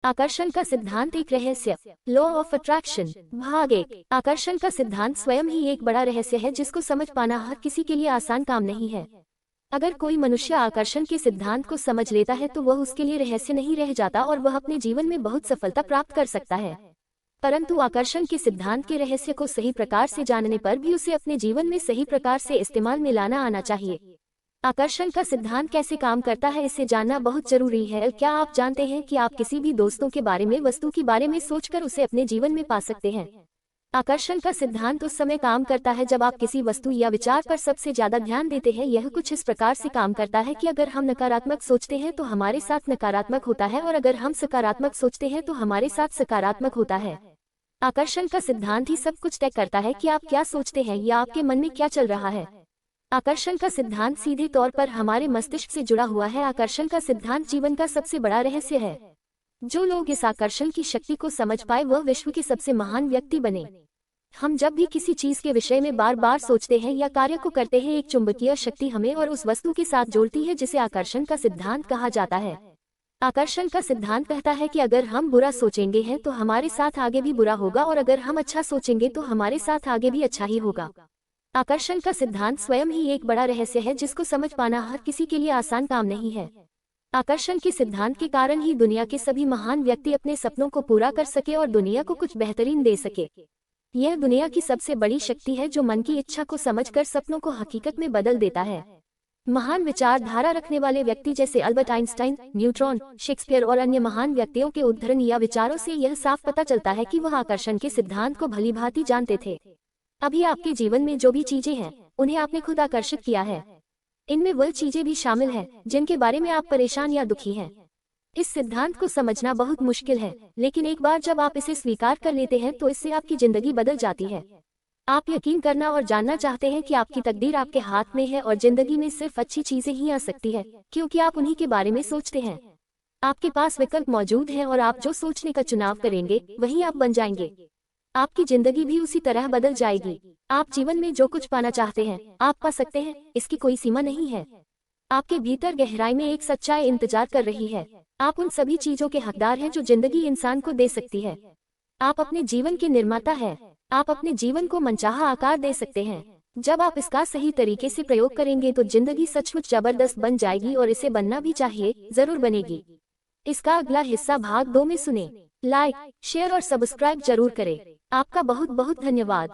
आकर्षण का सिद्धांत एक रहस्य। लॉ ऑफ अट्रैक्शन भाग 1। आकर्षण का सिद्धांत स्वयं ही एक बड़ा रहस्य है जिसको समझ पाना हर किसी के लिए आसान काम नहीं है। अगर कोई मनुष्य आकर्षण के सिद्धांत को समझ लेता है तो वह उसके लिए रहस्य नहीं रह जाता और वह अपने जीवन में बहुत सफलता प्राप्त कर सकता है। परंतु आकर्षण के सिद्धांत के रहस्य को सही प्रकार से जानने पर भी उसे अपने जीवन में सही प्रकार से इस्तेमाल में लाना आना चाहिए। आकर्षण का सिद्धांत कैसे काम करता है इसे जानना बहुत जरूरी है। क्या आप जानते हैं कि आप किसी भी दोस्तों के बारे में, वस्तु के बारे में सोचकर उसे अपने जीवन में पा सकते हैं। आकर्षण का सिद्धांत उस समय काम करता है जब आप किसी वस्तु या विचार पर सबसे ज्यादा ध्यान देते हैं। यह कुछ इस प्रकार से काम करता है कि अगर हम नकारात्मक सोचते हैं तो हमारे साथ नकारात्मक होता है और अगर हम सकारात्मक सोचते हैं तो हमारे साथ सकारात्मक होता है। आकर्षण का सिद्धांत ही सब कुछ तय करता है कि आप क्या सोचते हैं या आपके मन में क्या चल रहा है। आकर्षण का सिद्धांत सीधे तौर पर हमारे मस्तिष्क से जुड़ा हुआ है। आकर्षण का सिद्धांत जीवन का सबसे बड़ा रहस्य है। जो लोग इस आकर्षण की शक्ति को समझ पाए वह विश्व के सबसे महान व्यक्ति बने। हम जब भी किसी चीज के विषय में बार बार सोचते हैं या कार्य को करते हैं, एक चुंबकीय शक्ति हमें और उस वस्तु के साथ जोड़ती है जिसे आकर्षण का सिद्धांत कहा जाता है। आकर्षण का सिद्धांत कहता है कि अगर हम बुरा सोचेंगे हैं तो हमारे साथ आगे भी बुरा होगा और अगर हम अच्छा सोचेंगे तो हमारे साथ आगे भी अच्छा ही होगा। आकर्षण का सिद्धांत स्वयं ही एक बड़ा रहस्य है जिसको समझ पाना हर किसी के लिए आसान काम नहीं है। आकर्षण के सिद्धांत के कारण ही दुनिया के सभी महान व्यक्ति अपने सपनों को पूरा कर सके और दुनिया को कुछ बेहतरीन दे सके। यह दुनिया की सबसे बड़ी शक्ति है जो मन की इच्छा को समझकर सपनों को हकीकत में बदल देता है। महान विचारधारा रखने वाले व्यक्ति जैसे अल्बर्ट आइंस्टाइन, न्यूट्रॉन, शेक्सपियर और अन्य महान व्यक्तियों के उद्धरण या विचारों से यह साफ पता चलता है कि वह आकर्षण के सिद्धांत को भलीभांति जानते थे। अभी आपके जीवन में जो भी चीजें हैं उन्हें आपने खुद आकर्षित किया है। इनमें वह चीजें भी शामिल हैं जिनके बारे में आप परेशान या दुखी हैं। इस सिद्धांत को समझना बहुत मुश्किल है, लेकिन एक बार जब आप इसे स्वीकार कर लेते हैं तो इससे आपकी जिंदगी बदल जाती है। आप यकीन करना और जानना चाहते हैं कि आपकी तकदीर आपके हाथ में है और जिंदगी में सिर्फ अच्छी चीजें ही आ सकती है क्योंकि आप उन्हीं के बारे में सोचते हैं। आपके पास विकल्प मौजूद हैं और आप जो सोचने का चुनाव करेंगे वही आप बन जाएंगे। आपकी जिंदगी भी उसी तरह बदल जाएगी। आप जीवन में जो कुछ पाना चाहते हैं आप पा सकते हैं, इसकी कोई सीमा नहीं है। आपके भीतर गहराई में एक सच्चाई इंतजार कर रही है। आप उन सभी चीजों के हकदार हैं जो जिंदगी इंसान को दे सकती है। आप अपने जीवन के निर्माता हैं। आप अपने जीवन को मनचाहा आकार दे सकते हैं। जब आप इसका सही तरीके से प्रयोग करेंगे तो जिंदगी सचमुच जबरदस्त बन जाएगी और इसे बनना भी चाहिए, जरूर बनेगी। इसका अगला हिस्सा भाग 2 में सुने। लाइक, शेयर और सब्सक्राइब जरूर करें। आपका बहुत बहुत धन्यवाद।